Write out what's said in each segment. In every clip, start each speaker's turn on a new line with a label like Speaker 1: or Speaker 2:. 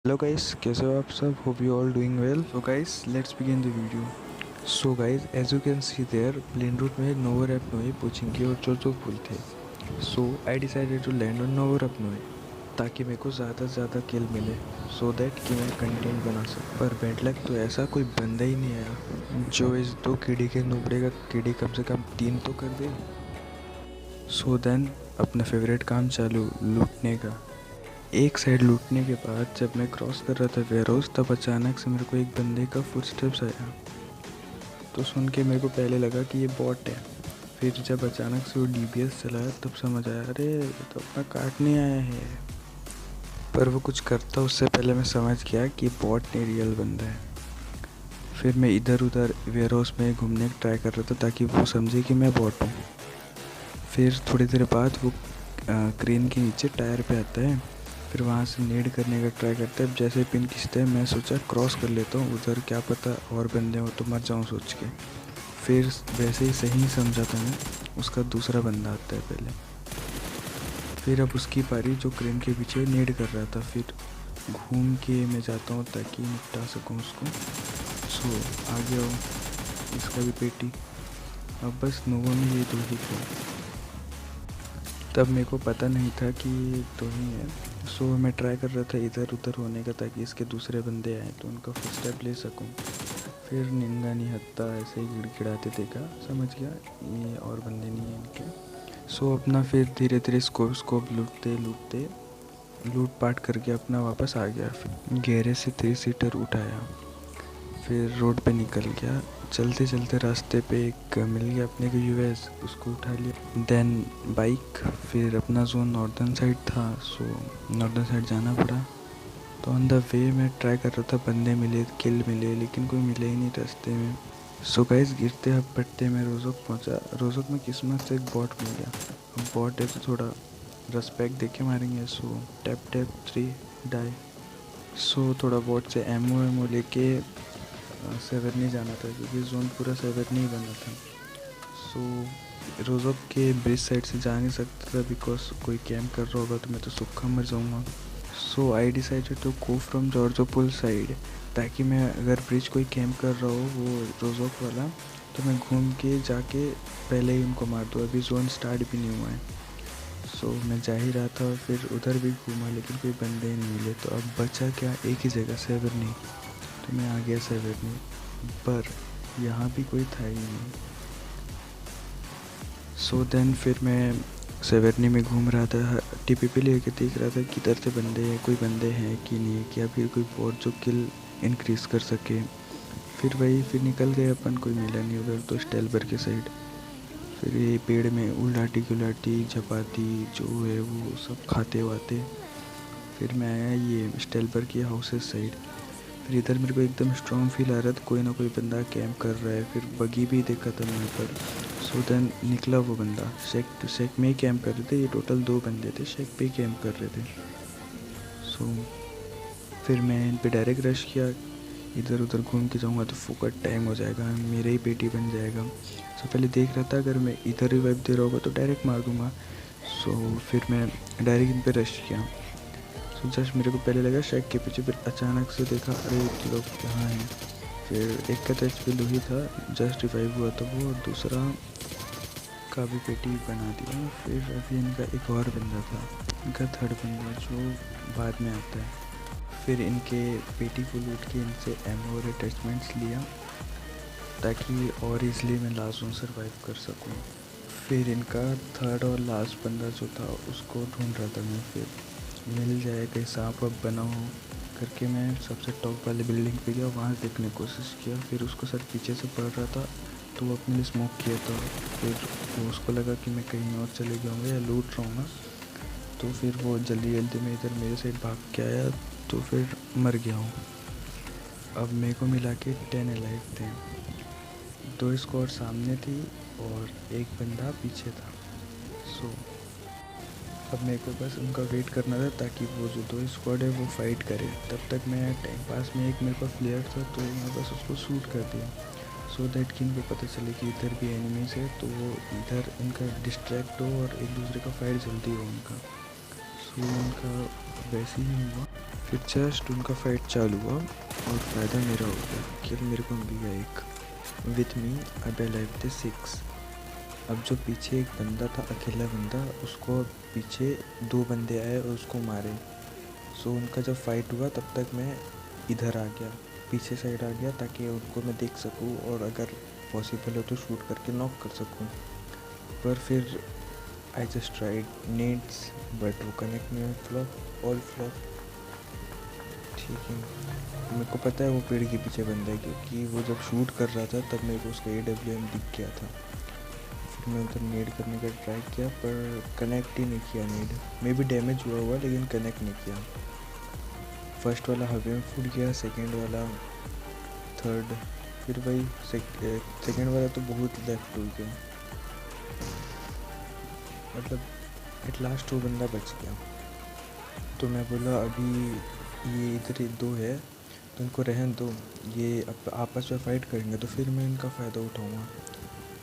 Speaker 1: Hello guys, कैसे हो आप सब? Hope you all doing well. So guys, let's begin the video. So guys, as you can see there, plane route में Novorepnoye Pochinki और जोजो full थे. So I decided to land on Novorepnoye ताकि मेरे को ज़्यादा से ज़्यादा किल मिले, सो दैट कि मैं कंटेंट बना सकूँ. पर बैड लक, तो ऐसा कोई बंदा ही नहीं आया जो इस दो कीड़ी के नुबड़े का कीड़ी कम से कम 3 तो कर दे. सो देन अपना फेवरेट काम चालू, लूटने का. एक साइड लूटने के बाद जब मैं क्रॉस कर रहा था वेयरहाउस, तब अचानक से मेरे को एक बंदे का फुटस्टेप्स आया. तो सुन के मेरे को पहले लगा कि ये बॉट है. फिर जब अचानक से वो डीबीएस चलाया तब समझ आया, अरे ये तो अपना काटने आया है. पर वो कुछ करता उससे पहले मैं समझ गया कि बॉट नहीं, रियल बंदा है. फिर मैं इधर उधर वेयरहाउस में घूमने का ट्राई कर रहा था ताकि वो समझे कि मैं बॉट हूँ. फिर थोड़ी देर बाद वो क्रेन के नीचे टायर पे आता है. फिर वहाँ से नेड करने का ट्राई करता है. जैसे पिन खींचता है मैं सोचा क्रॉस कर लेता हूँ उधर, क्या पता और बंदे हो तो मर जाऊँ सोच के. फिर वैसे ही सही समझा था मैं, उसका दूसरा बंदा आता है पहले. फिर अब उसकी पारी, जो क्रेन के पीछे नेड कर रहा था. फिर घूम के मैं जाता हूँ ताकि निपटा सकूँ उसको. सो आ गया हूँ, इसका भी पेटी. अब बस नोवो में ये दो ही थे. तब मेरे को पता नहीं था कि ये दो ही है. सो मैं ट्राई कर रहा था इधर उधर होने का ताकि इसके दूसरे बंदे आए तो उनका फर्स्ट स्टेप ले सकूं. फिर निंगा नहीं हत्ता ऐसे ही गिड़गिड़ाते देखा, समझ गया ये और बंदे नहीं हैं इनके. सो अपना फिर धीरे धीरे स्कोप स्कोप लूटते लूटते लूट पाट करके अपना वापस आ गया. फिर गहरे से 3 सीटर उठाया. फिर रोड पे निकल गया. चलते चलते रास्ते पे एक मिल गया अपने को यूएस, उसको उठा लिया. Then bike. फिर अपना जोन नॉर्दर्न साइड था, सो नॉर्दर्न साइड जाना पड़ा. तो ऑन द वे मैं ट्राई कर रहा था, बंदे मिले, किल मिले, लेकिन कोई मिले ही नहीं रास्ते में. सो गाइस, गिरते अब पट्टे में रोजोक पहुंचा. रोजोक में किस्मत से एक बॉट मिल गया. अब बॉट है तो थोड़ा रेस्पेक्ट देके मारेंगे. सो टैप टैप 3 डाई. सो थोड़ा बॉट से एमओ लेके सेवर्नी जाना था क्योंकि जोन पूरा सेवर्नी ही बना था. सो रोजोक के ब्रिज साइड से जा नहीं सकता था बिकॉज कोई कैम्प कर रहा होगा तो मैं तो सूखा मर जाऊँगा. So I decided to go from Georgopol side ताकि मैं, अगर ब्रिज कोई कैम्प कर रहा हो वो रोजोक वाला, तो मैं घूम के जाके पहले ही उनको मार दूँ. अभी जोन स्टार्ट भी नहीं हुआ है. सो मैं जा ही रहा था. फिर उधर भी घूमा लेकिन कोई बंदे ही नहीं मिले. तो अब बचा क्या, एक ही जगह सेवर्नी. तो मैं आ गया सेवर्नी, पर यहाँ भी कोई था ही नहीं. सो देन फिर मैं सेवर्नी में घूम रहा था, टीपी पे लेके देख रहा था किधर से बंदे हैं, कोई बंदे हैं कि नहीं, क्या फिर कोई बॉट जो किल इंक्रीज कर सके. फिर निकल गए अपन, कोई मिला नहीं उधर. तो स्टेलबर के साइड फिर ये पेड़ में उलाटी गुलाटी झपाती जो है वो सब खाते वाते. फिर मैं आया ये स्टेलबर के हाउसेस साइड. फिर इधर मेरे को एकदम स्ट्रॉन्ग फील आ रहा था, कोई ना कोई बंदा कैंप कर रहा है. फिर बगी भी देखा था मैंने पर. सो देन निकला वो बंदा. शेक में ही कैंप कर रहे थे. ये टोटल 2 बंदे थे, शेक पे ही कैंप कर रहे थे. सो फिर मैं इन पे डायरेक्ट रश किया. इधर उधर घूम के जाऊँगा तो फोकट टाइम हो जाएगा, मेरा ही पेटी बन जाएगा. सो पहले देख रहा था अगर मैं इधर रिवाइव दे रहा होगा तो डायरेक्ट मार दूँगा. सो फिर मैं डायरेक्ट इन पे रश किया. सो जस्ट मेरे को पहले लगा शेक के पीछे, फिर अचानक से देखा अरे लोग कहाँ हैं. फिर एक का तो एचपी लो ही था, जस्ट रिवाइव हुआ था वो, और दूसरा का भी पेटी बना दिया. फिर अभी इनका एक और बंदा था, इनका थर्ड बंदा जो बाद में आता है. फिर इनके पेटी को लूट के इनसे एमओ और अटैचमेंट्स लिया ताकि और इजली मैं लास्ट जोन सर्वाइव कर सकूं. फिर इनका थर्ड और लास्ट बंदा जो था उसको ढूंढ रहा था मैं. फिर मिल जाए कहीं सांप वाप बना हो करके मैं सबसे टॉप वाले बिल्डिंग पे गया, वहाँ देखने की कोशिश किया. फिर उसको सर पीछे से पड़ रहा था तो वो अपने लिए स्मोक किया था. फिर उसको लगा कि मैं कहीं और चले गया हूँ या लूट रहा हूँ ना, तो फिर वो जल्दी जल्दी में इधर मेरे साइड भाग के आया. तो फिर मर गया हूँ. अब मेरे को मिला के 10 अलाइव थे. 2 स्क्वाड सामने थी और एक बंदा पीछे था. सो अब मेरे को बस उनका वेट करना था ताकि वो जो 2 स्क्वाड है वो फाइट करे. तब तक मैं टाइम पास में, एक मेरे पास फ्लेयर था तो मैं बस उसको शूट कर दिया. सो दैट कि इनको पता चले कि इधर भी एनिमीज है तो वो इधर इनका डिस्ट्रैक्ट हो और एक दूसरे का फाइट जल्दी हो उनका. सो उनका वैसे ही हुआ. फिर जस्ट उनका फाइट चालू हुआ और फ़ायदा मेरा हो गया कि अब मेरे को मिल गया एक विथ मी अब लाइव थे 6। अब जो पीछे एक बंदा था, अकेला बंदा, उसको पीछे 2 बंदे आए और उसको मारे। सो उनका जब फाइट हुआ तब तक मैं इधर आ गया, पीछे साइड आ गया, ताकि उनको मैं देख सकूं और अगर पॉसिबल हो तो शूट करके नॉक कर सकूं। पर फिर आई जस्ट ट्राइड नेड्स बट वो कनेक्ट नहीं हुआ, फ्लॉप, ऑल फ्लॉप। ठीक है, मेरे को पता है वो पेड़ के पीछे बंदा है, क्योंकि वो जब शूट कर रहा था तब मेरे को उसका AWM दिख गया था। फिर मैं उधर नेड करने का ट्राई किया पर कनेक्ट ही नहीं किया नेड। मे भी डैमेज हुआ लेकिन कनेक्ट नहीं किया। फर्स्ट वाला हवे में फूट गया, सेकंड वाला, थर्ड, फिर वही सेकंड वाला तो बहुत लेफ्ट हो गया। मतलब एट लास्ट वो बंदा बच गया। तो मैं बोला अभी ये इधर 2 है तो इनको रहने दो, ये आपस में फ़ाइट करेंगे तो फिर मैं इनका फ़ायदा उठाऊँगा।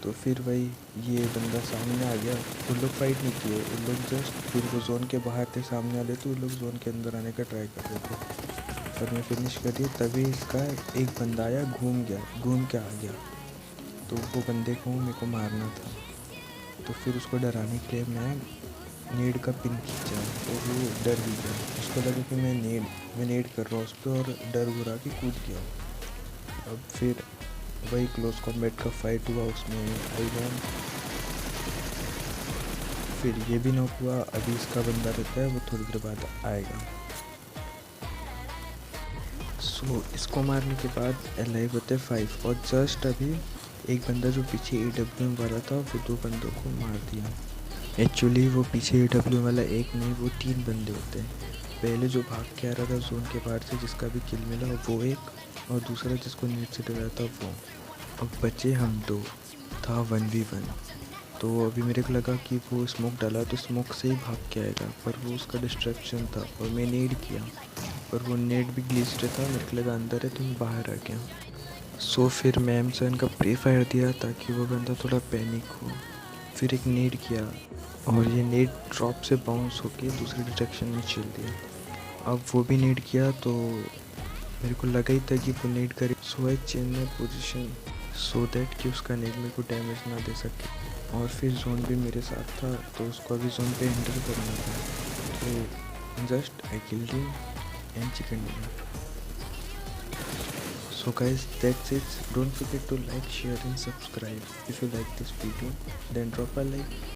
Speaker 1: तो फिर वही ये बंदा सामने आ गया। उन लोग फाइट नहीं किए, उन लोग जस्ट फिर वो जोन के बाहर थे, सामने वाले तो उन लोग जोन के अंदर आने का ट्राई कर रहे थे। पर मैं फिनिश कर दिया। तभी इसका एक बंदा आया, घूम के आ गया। तो वो बंदे को मेरे को मारना था। तो फिर उसको डराने के लिए मैं नेड का पिन खींचा और वो डर भी गया। उसको लगा कि मैं नेड कर रहा हूँ उस पर और डर घुरा के कूद गया। अब फिर वही क्लोज कॉम्बैट का फाइट हुआ, उसमें आई वॉन। फिर ये भी नॉक हुआ। अभी इसका बंदा रहता है, वो थोड़ी देर बाद आएगा। सो इसको मारने के बाद अलाइव होते 5 और जस्ट अभी एक बंदा जो पीछे AWM वाला था वो 2 बंदों को मार दिया। एक्चुअली वो पीछे AWM वाला एक नहीं, वो 3 बंदे होते हैं। पहले जो भाग के आ रहा था जोन के बाहर से, जिसका भी किल मिला वो एक, और दूसरा जिसको नेट से डरा था वो। अब बचे हम 2, था 1v1। तो अभी मेरे को लगा कि वो स्मोक डाला तो स्मोक से ही भाग के आएगा, पर वो उसका डिस्ट्रैक्शन था और मैं नेड किया, पर वो नेट भी ग्लिच्ड था। मेरे को लगा अंदर है तो मैं बाहर आ गया। सो फिर मैं एमसन का प्री फायर दिया ताकि वो बंदा थोड़ा पैनिक हो। फिर एक नेड किया और ये नेड ड्रॉप से बाउंस होके दूसरे डायरेक्शन में चल दिया। अब वो भी नेड किया तो मेरे को लगा ही था कि वो नेड करे। So I change my position so that कि उसका नेड मेरे को डैमेज ना दे सके। और फिर जोन भी मेरे साथ था तो उसको अभी जोन पे एंटर करना था। तो just I killed him and chicken dinner. So guys, that's it. Don't forget to like, share and subscribe. If you like this video, then drop a like.